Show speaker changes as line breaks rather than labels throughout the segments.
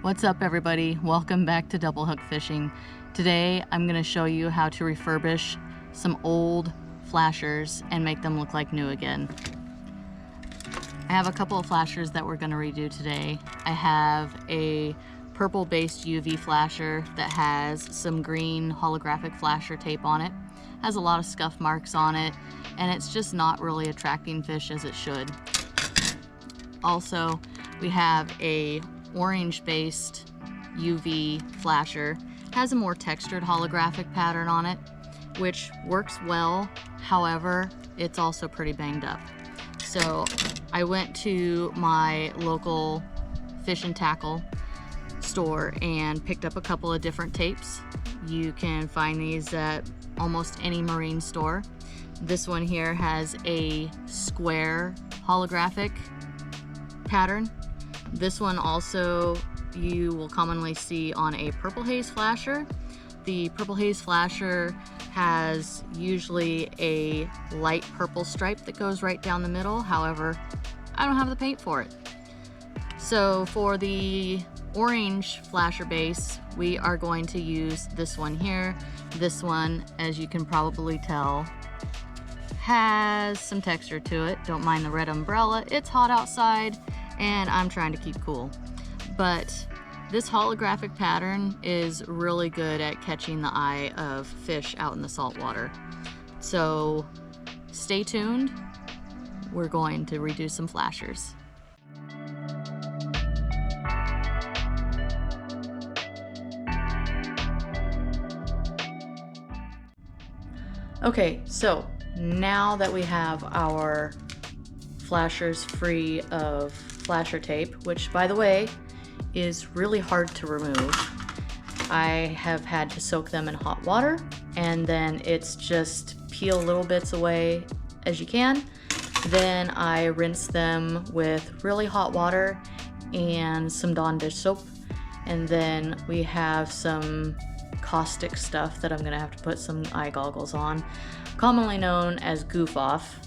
What's up everybody? Welcome back to Double Hook Fishing. Today I'm going to show you how to refurbish some old flashers and make them look like new again. I have a couple of flashers that we're going to redo today. I have a purple based UV flasher that has some green holographic flasher tape on it. Has a lot of scuff marks on it and it's just not really attracting fish as it should. Also, we have a orange based UV flasher. Has a more textured holographic pattern on it, which works well. However, it's also pretty banged up. So I went to my local fish and tackle store and picked up a couple of different tapes. You can find these at almost any marine store. This one here has a square holographic pattern. This one also you will commonly see on a purple haze flasher. The purple haze flasher has usually a light purple stripe that goes right down the middle. However, I don't have the paint for it. So for the orange flasher base, we are going to use this one here. This one, as you can probably tell, has some texture to it. Don't mind the red umbrella. It's hot outside and I'm trying to keep cool. But this holographic pattern is really good at catching the eye of fish out in the salt water. So stay tuned. We're going to redo some flashers. Okay, so now that we have our flashers free of flasher tape, which by the way is really hard to remove. I have had to soak them in hot water and then it's just peel little bits away as you can. Then I rinse them with really hot water and some Dawn dish soap, and then we have some caustic stuff that I'm gonna have to put some eye goggles on, commonly known as goof off.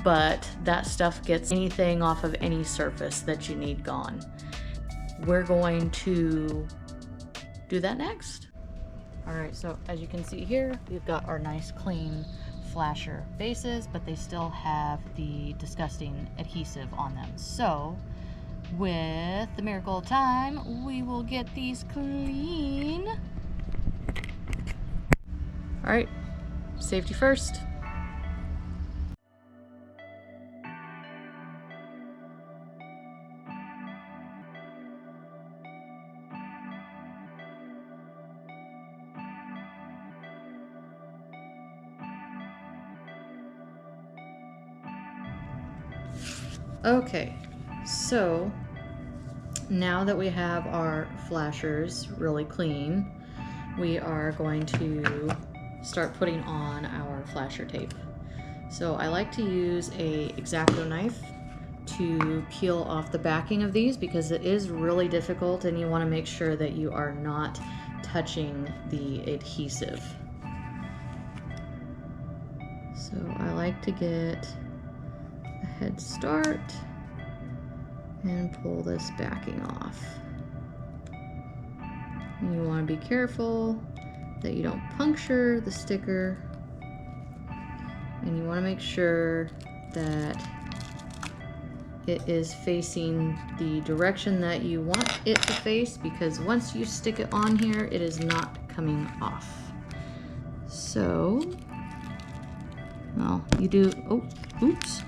But that stuff gets anything off of any surface that you need gone. We're going to do that next. All right, so as you can see here, we've got our nice clean flasher bases, but they still have the disgusting adhesive on them. So with the miracle of time, we will get these clean. All right, safety first. Okay, so now that we have our flashers really clean, we are going to start putting on our flasher tape. So I like to use a X-Acto knife to peel off the backing of these because it is really difficult and you want to make sure that you are not touching the adhesive. So I like to get a head start and pull this backing off. You want to be careful that you don't puncture the sticker, and you want to make sure that it is facing the direction that you want it to face, because once you stick it on here, it is not coming off. So, well, you do, oh, oops.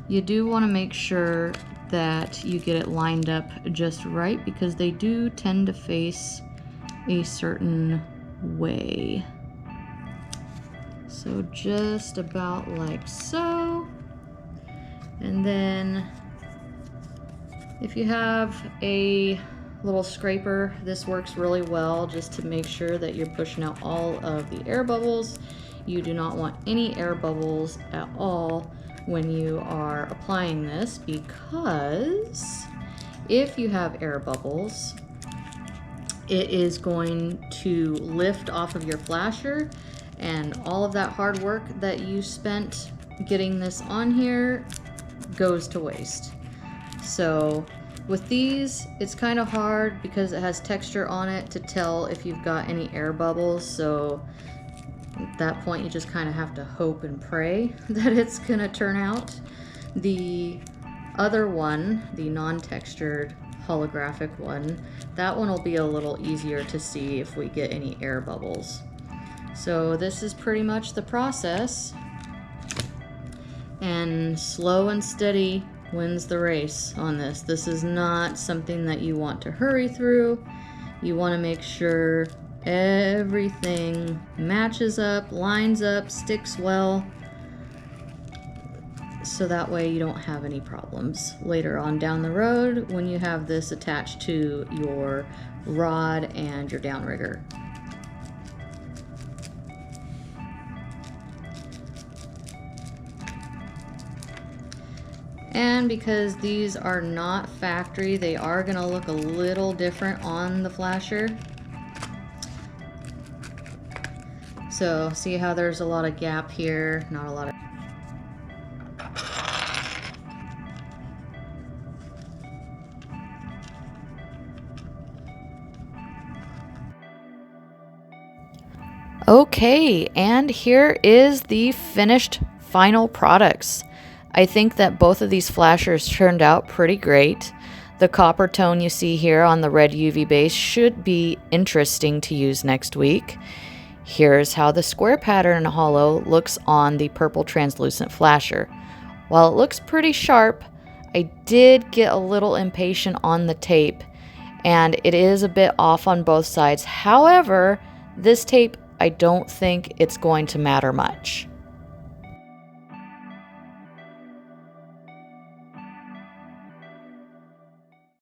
You do want to make sure that you get it lined up just right, because they do tend to face a certain way. So just about like so. And then if you have a little scraper, this works really well just to make sure that you're pushing out all of the air bubbles. You do not want any air bubbles at all when you are applying this, because if you have air bubbles, it is going to lift off of your flasher, and all of that hard work that you spent getting this on here goes to waste. So With these, it's kind of hard because it has texture on it to tell if you've got any air bubbles, so at that point you just kind of have to hope and pray that it's gonna turn out. The other one, the non-textured holographic one, that one will be a little easier to see if we get any air bubbles. So this is pretty much the process, and slow and steady wins the race on this. This is not something that you want to hurry through. You want to make sure everything matches up, lines up, sticks well, so that way you don't have any problems later on down the road when you have this attached to your rod and your downrigger. And because these are not factory, they are going to look a little different on the flasher. So see how there's a lot of gap here, not a lot of... Okay, and here is the finished final products. I think that both of these flashers turned out pretty great. The copper tone you see here on the red UV base should be interesting to use next week. Here's how the square pattern holo looks on the purple translucent flasher. While it looks pretty sharp, I did get a little impatient on the tape, and it is a bit off on both sides. However, this tape, I don't think it's going to matter much.